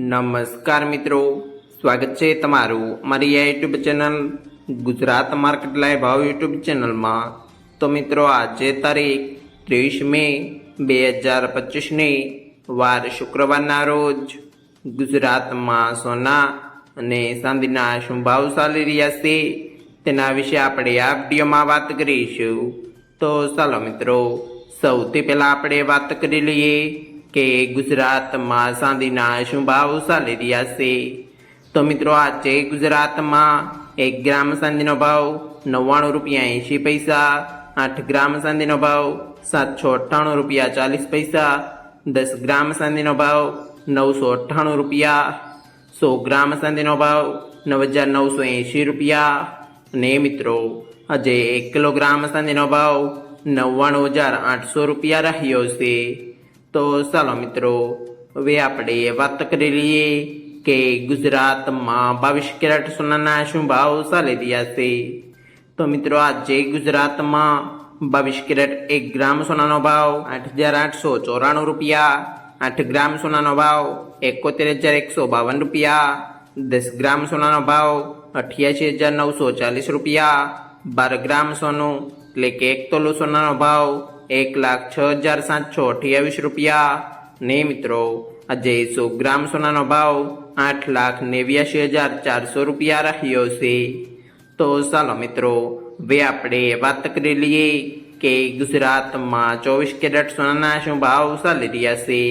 નમસ્કાર મિત્રો, સ્વાગત છે તમારું અમારી આ YouTube channel Gujarat market live ભાવ યુટ્યુબ ચેનલમાં। તો મિત્રો, આજે તારીખ 30 મે 2025ની વાર શુક્રવારના રોજ ગુજરાતમાં સોના અને ચાંદીના શું ભાવ ચાલી રહ્યા છે તેના વિશે આપણે આ વિડીયોમાં વાત કરીશું। તો ચાલો મિત્રો, સૌથી પહેલાં આપણે વાત કરી લઈએ કે ગુજરાતમાં ચાંદીના શું ભાવ ચાલી રહ્યા છે। તો મિત્રો, આજે ગુજરાતમાં 1 ગ્રામ ચાંદીનો ભાવ 99 રૂપિયા 80 પૈસા, 8 ગ્રામ ચાંદીનો ભાવ 798 રૂપિયા 40 પૈસા, 10 ગ્રામ ચાંદીનો ભાવ 998 રૂપિયા, 100 ગ્રામ ચાંદીનો ભાવ 9980 રૂપિયા અને મિત્રો આજે 1 કિલોગ્રામ ચાંદીનો ભાવ 99800 રૂપિયા રહ્યો છે। તો ચાલો મિત્રો, હવે આપણે વાત કરી લઈએ કે ગુજરાતમાં 22 કેરેટ સોનાના શું ભાવ ચાલી રહ્યા છે। તો મિત્રો, આજે ગુજરાતમાં 22 કેરેટ 1 ગ્રામ સોનાનો ભાવ 8894 રૂપિયા, 8 ગ્રામ સોનાનો ભાવ 71152 રૂપિયા, 10 ગ્રામ સોનાનો ભાવ 88940 રૂપિયા, 12 ગ્રામ સોનું એટલે કે 1 તોલો સોનાનો ભાવ 1,06,728 રૂપિયા ને મિત્રો આજે 100 ગ્રામ સોનાનો ભાવ 8,89,400 રૂપિયા રહ્યો છે। તો ચાલો મિત્રો, હવે આપણે વાત કરી લઈએ કે ગુજરાતમાં 24 કેરેટ સોનાના શું ભાવ ચાલી રહ્યા છે।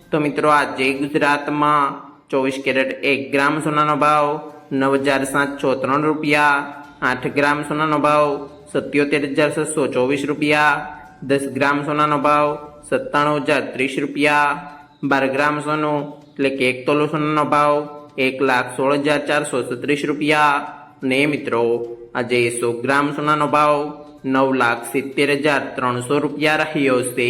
તો મિત્રો, આજે ગુજરાતમાં 24 કેરેટ 1 ગ્રામ સોનાનો ભાવ 9,703 રૂપિયા, 8 ગ્રામ સોનાનો ભાવ 77,624 રૂપિયા, 10 ગ્રામ સોનાનો ભાવ 97,030 રૂપિયા, 12 ગ્રામ સોનું એટલે કે 1 તોલો સોનાનો ભાવ 1,16,436 રૂપિયા ને મિત્રો આજે 100 ગ્રામ સોનાનો ભાવ 9,70,300 રૂપિયા રહ્યો છે।